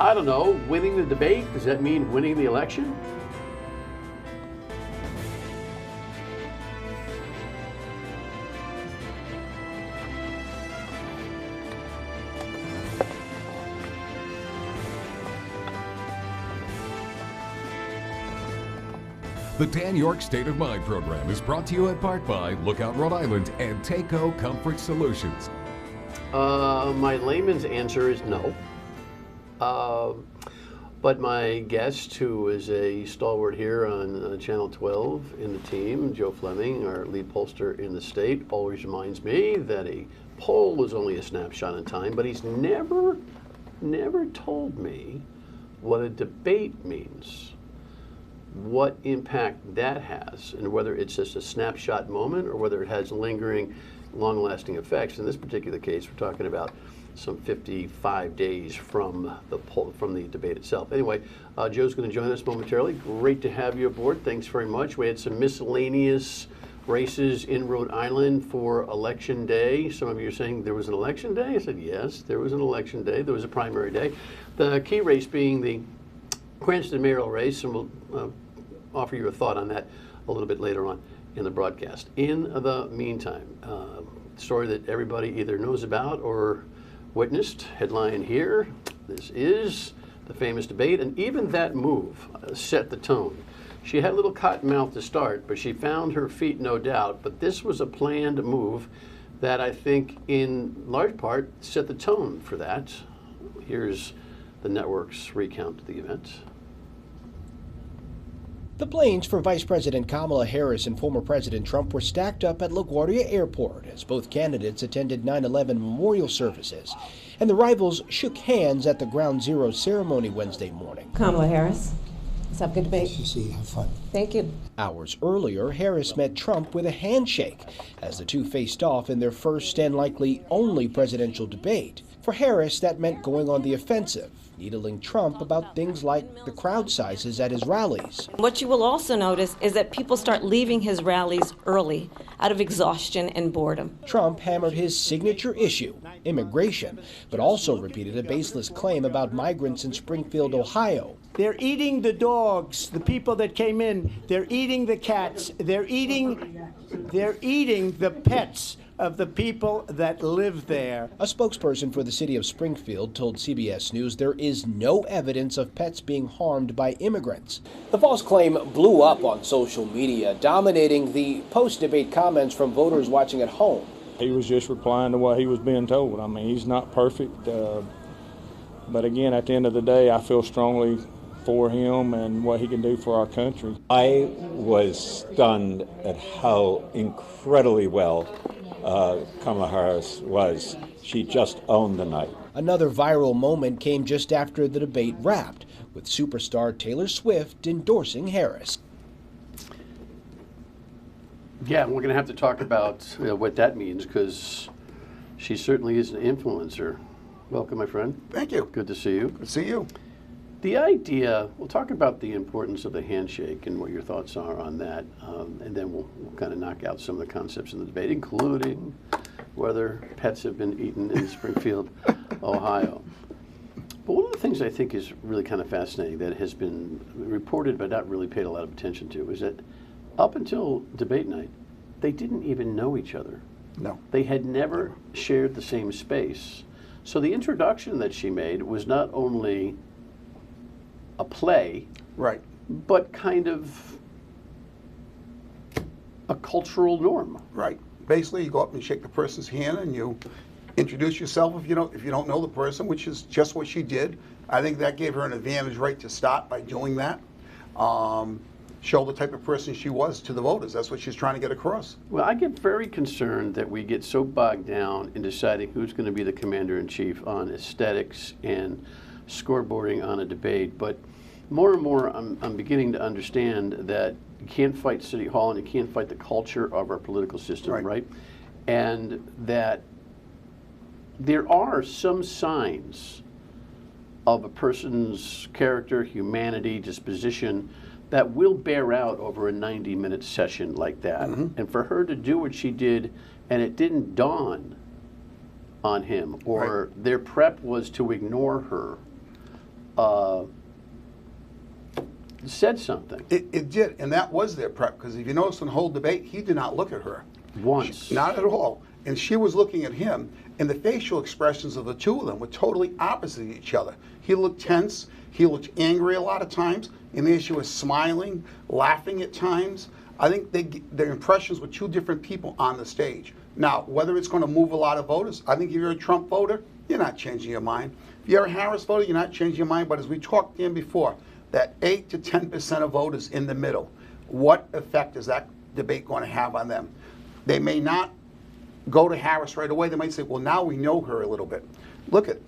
I don't know, winning the debate, does that mean winning the election? The Dan Yorke State of Mind program is brought to you in part by Lookout Rhode Island and Takeo Comfort Solutions. My layman's answer is no. But my guest, who is a stalwart here on Channel 12 in the team, Joe Fleming, our lead pollster in the state, always reminds me that a poll is only a snapshot in time, but he's never told me what a debate means, what impact that has, and whether it's just a snapshot moment or whether it has lingering, long-lasting effects. In this particular case, we're talking about some 55 days from the debate itself. Anyway, Joe's going to join us momentarily. Great to have you aboard. Thanks very much. We had some miscellaneous races in Rhode Island for Election Day. Some of you are saying there was an election day. I said yes, there was an election day. There was a primary day. The key race being the Cranston mayoral race, and we'll offer you a thought on that a little bit later on in the broadcast. In the meantime, story that everybody either knows about or witnessed, headline here, this is the famous debate, and even that move set the tone. She had a little cotton mouth to start, but she found her feet, no doubt, but this was a planned move that I think in large part set the tone for that. Here's the network's recount of the event. The planes for Vice President Kamala Harris and former President Trump were stacked up at LaGuardia Airport as both candidates attended 9/11 memorial services, and the rivals shook hands at the Ground Zero ceremony Wednesday morning. Kamala Harris, let's have a good debate. Nice to see you. Have fun. Thank you. Hours earlier, Harris met Trump with a handshake as the two faced off in their first and likely only presidential debate. For Harris, that meant going on the offensive, needling Trump about things like the crowd sizes at his rallies. What you will also notice is that people start leaving his rallies early out of exhaustion and boredom. Trump hammered his signature issue, immigration, but also repeated a baseless claim about migrants in Springfield, Ohio. They're eating the dogs, the people that came in. They're eating the cats. They're eating the pets of the people that live there. A spokesperson for the city of Springfield told CBS News there is no evidence of pets being harmed by immigrants. The false claim blew up on social media, dominating the post-debate comments from voters watching at home. He was just replying to what he was being told. I mean, he's not perfect, but again, at the end of the day, I feel strongly for him and what he can do for our country. I was stunned at how incredibly well Kamala Harris was. She just owned the night. Another viral moment came just after the debate wrapped, with superstar Taylor Swift endorsing Harris. Yeah, we're going to have to talk about what that means, because she certainly is an influencer. Welcome, my friend. Thank you. Good to see you. Good to see you. The idea, we'll talk about the importance of the handshake and what your thoughts are on that, and then we'll kind of knock out some of the concepts in the debate, including whether pets have been eaten in Springfield, Ohio. But one of the things I think is really kind of fascinating that has been reported but not really paid a lot of attention to is that up until debate night, they didn't even know each other. No. They had never shared the same space. So the introduction that she made was not only a play, Right. but kind of a cultural norm. Right. Basically, you go up and shake the person's hand and you introduce yourself if you don't know the person, which is just what she did. I think that gave her an advantage right to start by doing that. Show the type of person she was to the voters. That's what she's trying to get across. Well, I get very concerned that we get so bogged down in deciding who's going to be the commander-in-chief on aesthetics and scoreboarding on a debate, but more and more I'm beginning to understand that you can't fight City Hall and you can't fight the culture of our political system, right? And that there are some signs of a person's character, humanity, disposition that will bear out over a 90-minute session like that. And for her to do what she did, and it didn't dawn on him, or their prep was to ignore her, said something. It did, and that was their prep, because if you notice in the whole debate, he did not look at her. Once. Not at all. And she was looking at him, and the facial expressions of the two of them were totally opposite of each other. He looked tense, he looked angry a lot of times, and there she was smiling, laughing at times. I think their impressions were two different people on the stage. Now, whether it's going to move a lot of voters, I think if you're a Trump voter, you're not changing your mind. If you're a Harris voter, you're not changing your mind. But as we talked in before, that 8 to 10% of voters in the middle, what effect is that debate going to have on them? They may not go to Harris right away. They might say, well, now we know her a little bit. Look at,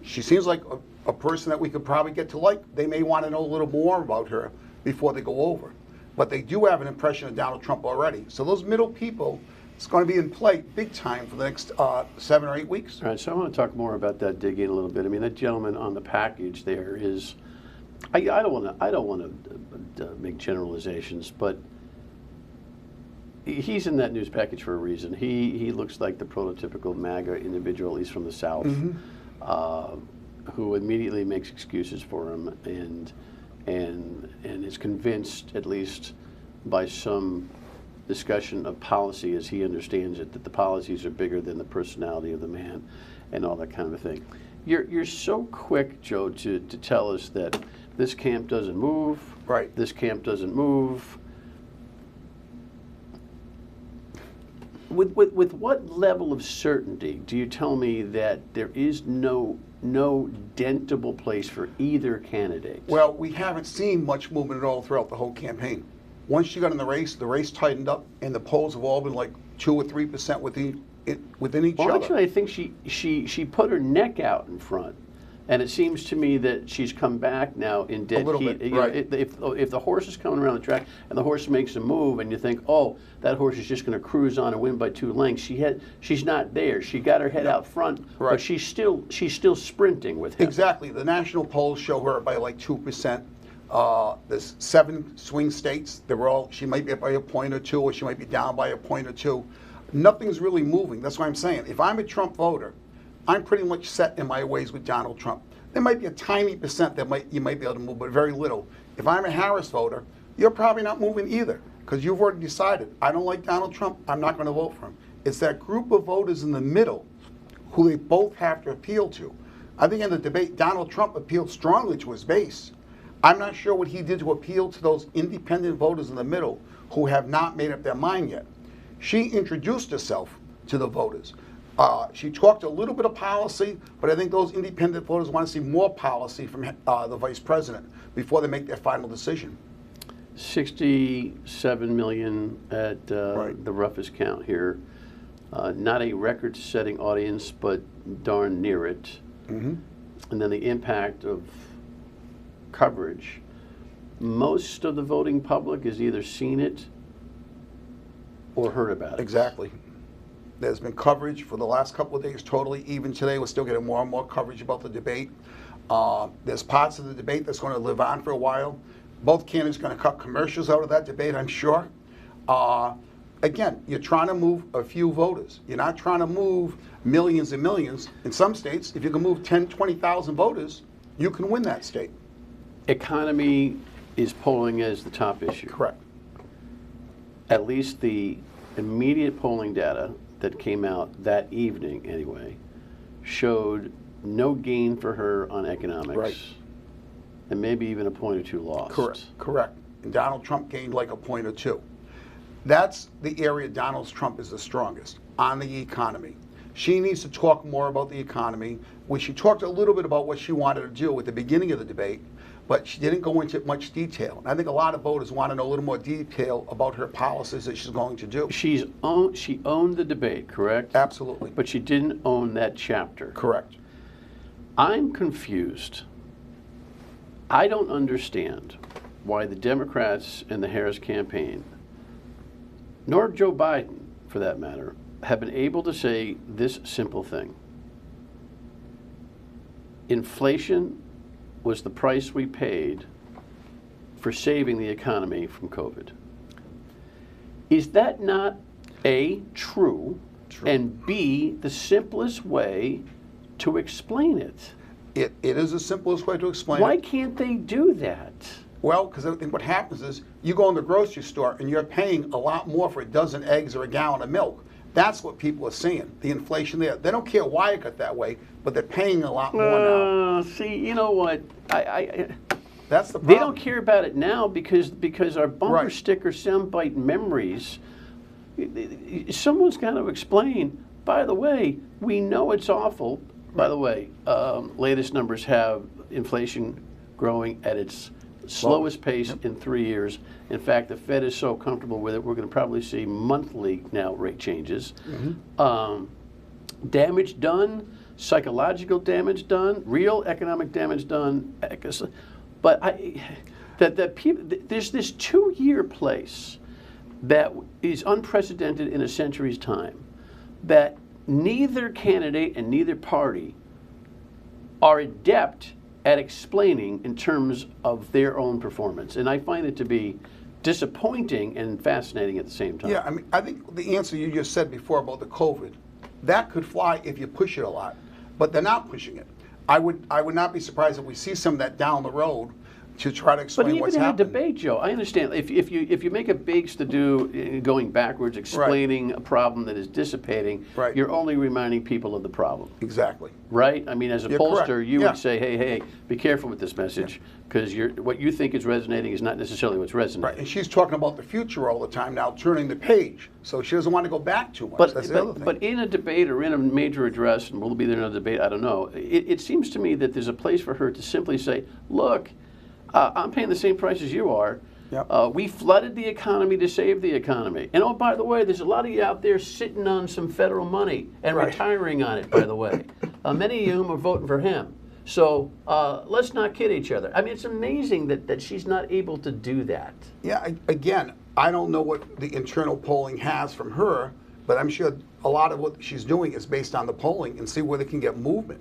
she seems like a person that we could probably get to like. They may want to know a little more about her before they go over. But they do have an impression of Donald Trump already. So those middle people, it's going to be in play big time for the next 7 or 8 weeks. All right, so I want to talk more about that, dig in a little bit. I mean, that gentleman on the package there is, I don't want to make generalizations, but he's in that news package for a reason. He looks like the prototypical MAGA individual, at least from the South, who immediately makes excuses for him and is convinced, at least by some discussion of policy as he understands it, that the policies are bigger than the personality of the man and all that kind of thing. You're so quick, Joe, to tell us that this camp doesn't move. Right. This camp doesn't move. With what level of certainty do you tell me that there is no dentable place for either candidate? Well, we haven't seen much movement at all throughout the whole campaign. Once she got in the race tightened up, and the polls have all been like 2 or 3% within each other. Well, actually, I think she put her neck out in front, and it seems to me that she's come back now in dead heat. Bit, right. If the horse is coming around the track and the horse makes a move, and you think, oh, that horse is just going to cruise on and win by 2 lengths, she's not there. She got her head out front, right. But she's still sprinting with him. Exactly. The national polls show her by like 2%. There's 7 swing states. She might be up by a point or 2, or she might be down by a point or 2. Nothing's really moving. That's why I'm saying, if I'm a Trump voter, I'm pretty much set in my ways with Donald Trump. There might be a tiny percent that you might be able to move, but very little. If I'm a Harris voter, you're probably not moving either, because you've already decided, I don't like Donald Trump, I'm not going to vote for him. It's that group of voters in the middle who they both have to appeal to. I think in the debate, Donald Trump appealed strongly to his base. I'm not sure what he did to appeal to those independent voters in the middle who have not made up their mind yet. She introduced herself to the voters. She talked a little bit of policy, but I think those independent voters want to see more policy from the vice president before they make their final decision. 67 million at Right. the roughest count here. Not a record-setting audience, but darn near it. Mm-hmm. And then the impact of coverage. Most of the voting public has either seen it or heard about it. Exactly. There's been coverage for the last couple of days totally. Even today, we're still getting more and more coverage about the debate. There's parts of the debate that's going to live on for a while. Both candidates are going to cut commercials out of that debate, I'm sure. Again, you're trying to move a few voters. You're not trying to move millions and millions. In some states, if you can move 10, 20,000 voters, you can win that state. Economy is polling as the top issue. Correct. At least the immediate polling data that came out that evening, anyway, showed no gain for her on economics. Right. And maybe even a point or 2 lost. Correct. And Donald Trump gained like a point or 2. That's the area Donald Trump is the strongest, on the economy. She needs to talk more about the economy, which she talked a little bit about what she wanted to do at the beginning of the debate, but she didn't go into much detail. And I think a lot of voters want to know a little more detail about her policies that she's going to do. She owned the debate, correct? Absolutely. But she didn't own that chapter. Correct. I'm confused. I don't understand why the Democrats and the Harris campaign, nor Joe Biden, for that matter, have been able to say this simple thing. Inflation was the price we paid for saving the economy from COVID. Is that not A, true, and B, the simplest way to explain it? It is the simplest way to explain Why it. can't they do that? Well, because I think what happens is you go in the grocery store and you're paying a lot more for a dozen eggs or a gallon of milk. That's what people are seeing, the inflation there. They don't care why it got that way, but they're paying a lot more now. See, you know what? That's the problem. They don't care about it now because our bumper Right. sticker soundbite memories. Someone's got to explain. By the way, we know it's awful. By the way, latest numbers have inflation growing at its slowest pace in 3 years. In fact, the Fed is so comfortable with it, we're going to probably see monthly now rate changes. Damage done, psychological damage done, real economic damage done. But there's this 2-year place that is unprecedented in a century's time, that neither candidate and neither party are adept at explaining in terms of their own performance. And I find it to be disappointing and fascinating at the same time. Yeah, I mean, I think the answer you just said before about the COVID, that could fly if you push it a lot, but they're not pushing it. I would not be surprised if we see some of that down the road to try to explain what's happening. But even in a debate, Joe, I understand if you make a big to-do going backwards, explaining a problem that is dissipating, you're only reminding people of the problem. Exactly. Right? I mean, as a You're pollster, correct. you would say, hey, be careful with this message, because what you think is resonating is not necessarily what's resonating. Right, and she's talking about the future all the time now, turning the page. So she doesn't want to go back too much. That's the other thing. But in a debate or in a major address, and will be there in a debate, I don't know, it seems to me that there's a place for her to simply say, look, I'm paying the same price as you are. Yep. We flooded the economy to save the economy. And oh, by the way, there's a lot of you out there sitting on some federal money and retiring on it, by the way. Many of whom are voting for him. So let's not kid each other. I mean, it's amazing that she's not able to do that. Yeah, again, I don't know what the internal polling has from her, but I'm sure a lot of what she's doing is based on the polling and see where they can get movement.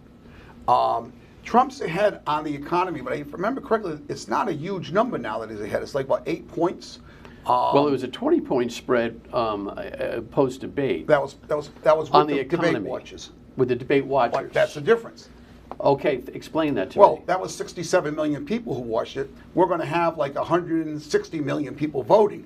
Trump's ahead on the economy, but if I remember correctly, it's not a huge number now that he's ahead. It's like about 8 points. Well, it was a 20-point spread post-debate. That was with on the debate economy, watchers. With the debate watchers. That's the difference. Okay, explain that to me. Well, that was 67 million people who watched it. We're going to have like 160 million people voting.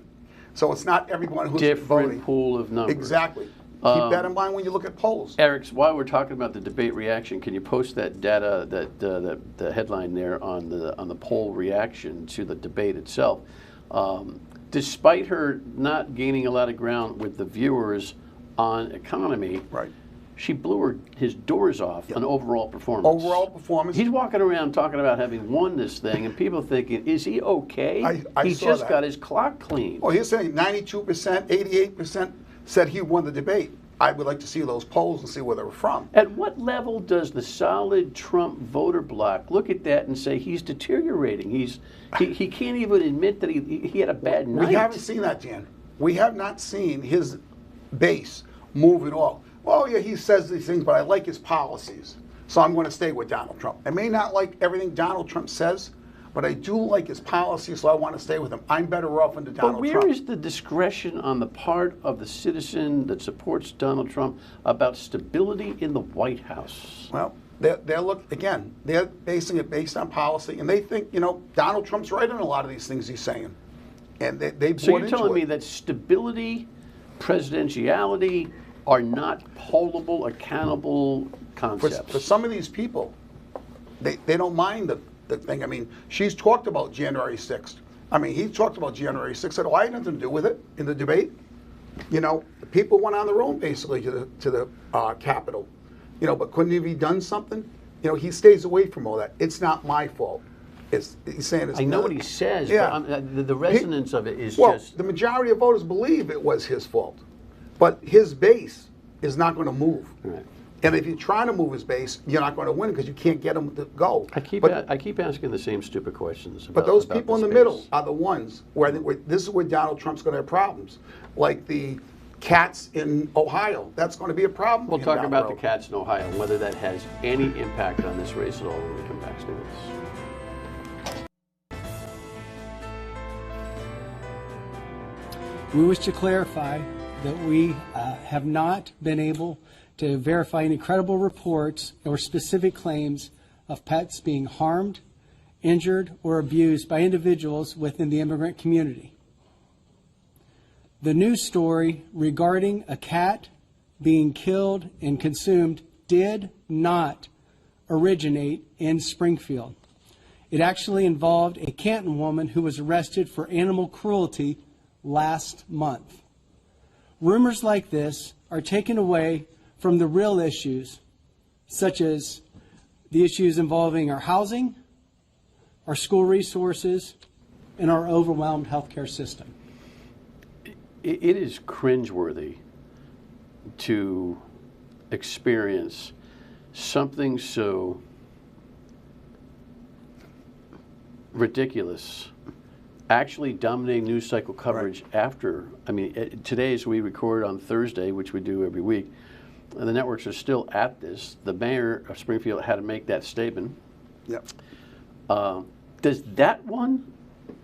So it's not everyone who's voting. Different pool of numbers. Exactly. Keep that in mind when you look at polls. Eric, while we're talking about the debate reaction, can you post that data, the headline there on the poll reaction to the debate itself? Despite her not gaining a lot of ground with the viewers on economy, she blew his doors off on overall performance. Overall performance. He's walking around talking about having won this thing, and people thinking, is he okay? He saw just that. got his clock cleaned. Well, he's saying 92%, 88% said he won the debate. I would like to see those polls and see where they were from. At what level does the solid Trump voter bloc look at that and say he's deteriorating? He can't even admit that he had a bad night. We haven't seen that, Dan. We have not seen his base move at all. Well, yeah, he says these things, but I like his policies, so I'm going to stay with Donald Trump. I may not like everything Donald Trump says, but I do like his policies, so I want to stay with him. I'm better off under Donald Trump. But where is the discretion on the part of the citizen that supports Donald Trump about stability in the White House? Well, they're basing it based on policy, and they think, Donald Trump's right on a lot of these things he's saying. And they So you're telling me that stability, presidentiality are not pollable, accountable concepts? For some of these people, they don't mind the thing. I mean, she's talked about January 6th. I mean, he talked about January 6th. Said, I had nothing to do with it in the debate. People went on their own basically to the Capitol. But couldn't he have done something? He stays away from all that. It's not my fault. He's saying it's. I know what he says, but the resonance of it is just. The majority of voters believe it was his fault, but his base is not going to move. Right. And if you try to move his base, you're not going to win because you can't get him to go. I keep asking the same stupid questions. But those people in the middle are the ones where I think this is where Donald Trump's going to have problems. Like the cats in Ohio, that's going to be a problem. We'll talk about the cats in Ohio and whether that has any impact on this race at all when we come back. Stay with us. We wish to clarify that we have not been able to verify any credible reports or specific claims of pets being harmed, injured, or abused by individuals within the immigrant community. The news story regarding a cat being killed and consumed did not originate in Springfield. It actually involved a Canton woman who was arrested for animal cruelty last month. Rumors like this are taken away from the real issues, such as the issues involving our housing, our school resources, and our overwhelmed healthcare system. It is cringeworthy to experience something so ridiculous actually dominating news cycle coverage after. I mean, today, as we record on Thursday, which we do every week, and the networks are still at this. The mayor of Springfield had to make that statement. Yep. Does that one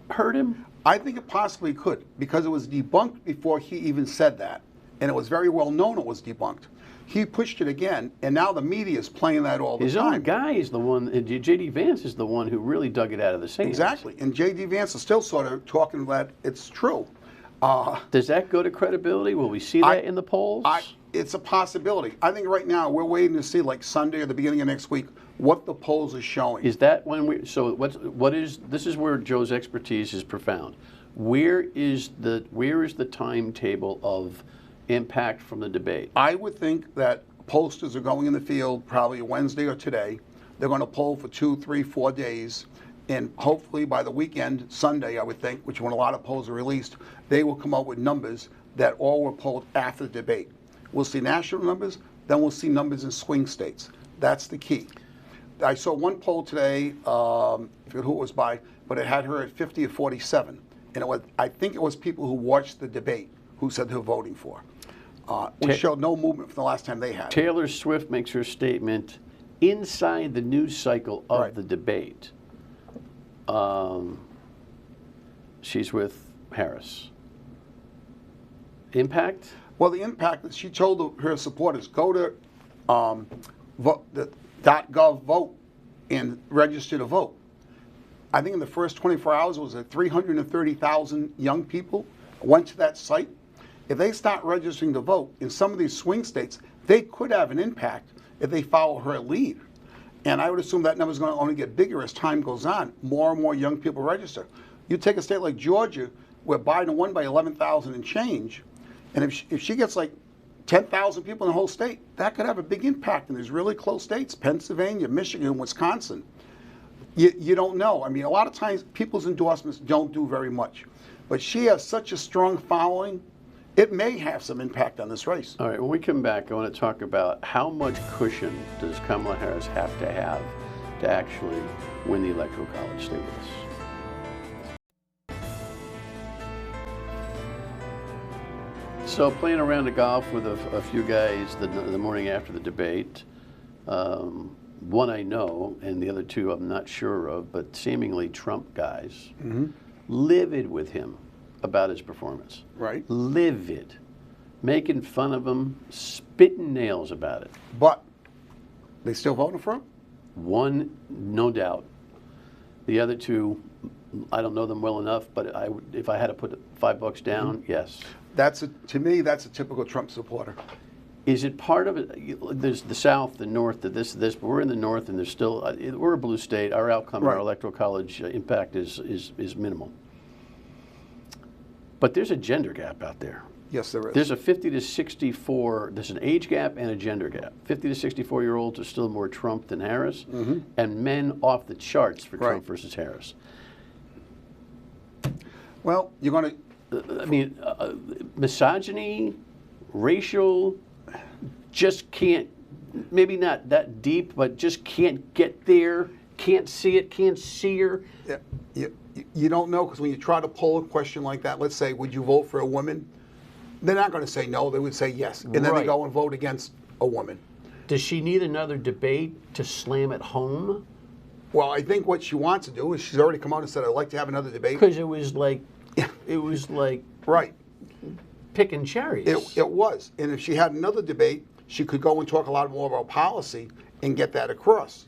hurt him? I think it possibly could, because it was debunked before he even said that. And it was very well known it was debunked. He pushed it again, and now the media is playing that all the His time. own guy is the one, J.D. Vance is the one who really dug it out of the sand. Exactly. And J.D. Vance is still sort of talking that it's true. Does that go to credibility? Will we see that in the polls? It's a possibility. I think right now we're waiting to see, like Sunday or the beginning of next week, what the polls are showing. Is that when we? So this is where Joe's expertise is profound. Where is the timetable of impact from the debate? I would think that posters are going in the field probably Wednesday or today. They're going to poll for 2, 3, 4 days. And hopefully by the weekend, Sunday, I would think, which is when a lot of polls are released, they will come out with numbers that all were polled after the debate. We'll see national numbers, then we'll see numbers in swing states. That's the key. I saw one poll today, I forget who it was by, but it had her at 50 or 47. And I think it was people who watched the debate who said they were voting for. Which showed no movement from the last time they had it. Taylor Swift makes her statement inside the news cycle of the debate. She's with Harris. Impact? Well, the impact is she told her supporters, go to .gov vote and register to vote. I think in the first 24 hours it was 330,000 young people went to that site. If they start registering to vote in some of these swing states, they could have an impact if they follow her lead. And I would assume that number is going to only get bigger as time goes on. More and more young people register. You take a state like Georgia, where Biden won by 11,000 and change, and if she gets like 10,000 people in the whole state, that could have a big impact in these really close states, Pennsylvania, Michigan, Wisconsin. You don't know. I mean, a lot of times people's endorsements don't do very much. But she has such a strong following, it may have some impact on this race. All right, when we come back, I want to talk about how much cushion does Kamala Harris have to actually win the Electoral College. Stay with us. So playing around the golf with a few guys the morning after the debate. One I know, and the other two I'm not sure of, but seemingly Trump guys, livid with him about his performance. Right. Livid. Making fun of him, spitting nails about it. But they still voting for him? One, no doubt. The other two, I don't know them well enough, but if I had to put $5 down, yes. To me, that's a typical Trump supporter. Is it part of it? There's the South, the North, this, but we're in the North, and there's still, we're a blue state. Our outcome, our Electoral College impact is minimal. But there's a gender gap out there. Yes, there is. There's a 50 to 64, there's an age gap and a gender gap. 50 to 64-year-olds are still more Trump than Harris, and men off the charts for Trump versus Harris. Well, you're going to... I mean, misogyny, racial, just can't, maybe not that deep, but just can't get there, can't see it, can't see her. Yeah, you don't know, because when you try to poll a question like that, let's say, would you vote for a woman? They're not going to say no, they would say yes. And then they go and vote against a woman. Does she need another debate to slam it home? Well, I think what she wants to do is she's already come out and said, I'd like to have another debate. Because it was like picking cherries. It was. And if she had another debate, she could go and talk a lot more about policy and get that across.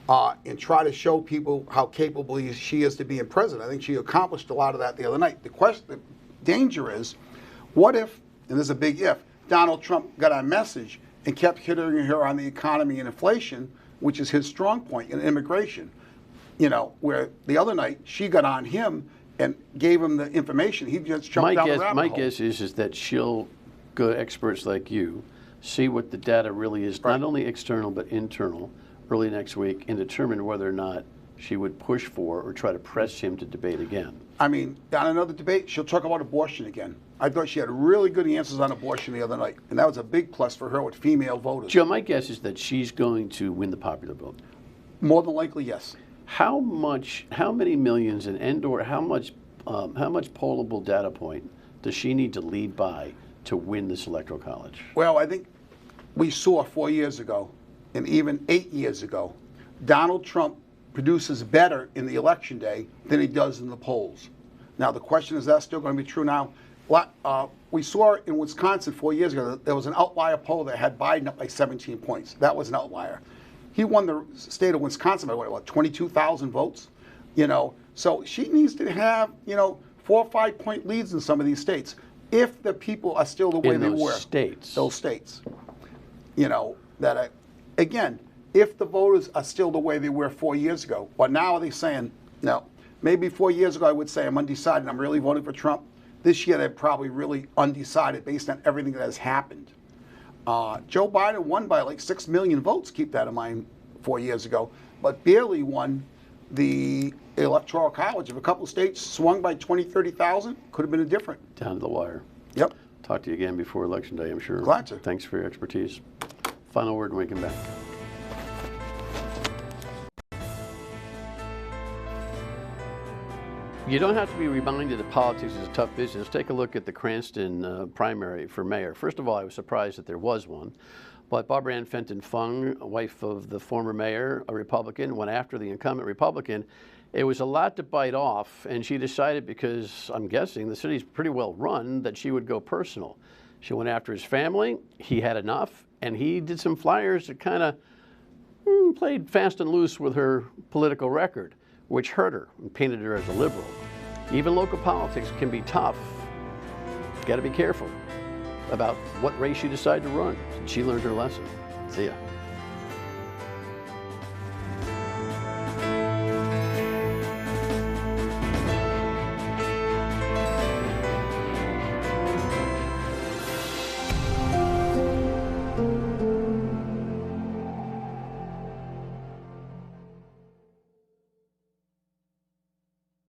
and try to show people how capable she is to being president. I think she accomplished a lot of that the other night. The danger is, what if, and there's a big if, Donald Trump got our message and kept hitting her on the economy and inflation, which is his strong point, in immigration. You know, where the other night she got on him and gave him the information. He just jumped down the rabbit hole. My guess is that she'll go to experts like you, see what the data really is, not only external but internal, early next week, and determine whether or not she would push for or try to press him to debate again. I mean, on another debate, she'll talk about abortion again. I thought she had really good answers on abortion the other night, and that was a big plus for her with female voters. Joe, my guess is that she's going to win the popular vote. More than likely, yes. How many millions and/or how much pollable data point does she need to lead by to win this electoral college? Well, I think we saw 4 years ago, and even 8 years ago, Donald Trump produces better in the election day than he does in the polls. Now, the question is that still going to be true now? We saw in Wisconsin 4 years ago that there was an outlier poll that had Biden up by 17 points. That was an outlier. He won the state of Wisconsin by what 22,000 votes? You know, so she needs to have, 4 or 5 point leads in some of these states if the people are still the way they were. Those states. You know, that again, if the voters are still the way they were 4 years ago, but now are they saying, no, maybe 4 years ago I would say I'm undecided, I'm really voting for Trump. This year they're probably really undecided based on everything that has happened. Joe Biden won by like 6 million votes, keep that in mind, 4 years ago, but barely won the Electoral College. If a couple of states swung by 20, 30,000, could have been a different. Down to the wire. Yep. Talk to you again before Election Day, I'm sure. Glad to. Thanks for your expertise. Final word when we come back. You don't have to be reminded that politics is a tough business. Take a look at the Cranston primary for mayor. First of all, I was surprised that there was one. But Barbara Ann Fenton Fung, wife of the former mayor, a Republican, went after the incumbent Republican. It was a lot to bite off, and she decided, because I'm guessing the city's pretty well run, that she would go personal. She went after his family. He had enough, and he did some flyers that kind of played fast and loose with her political record, which hurt her and painted her as a liberal. Even local politics can be tough. Got to be careful about what race you decide to run. She learned her lesson. See ya.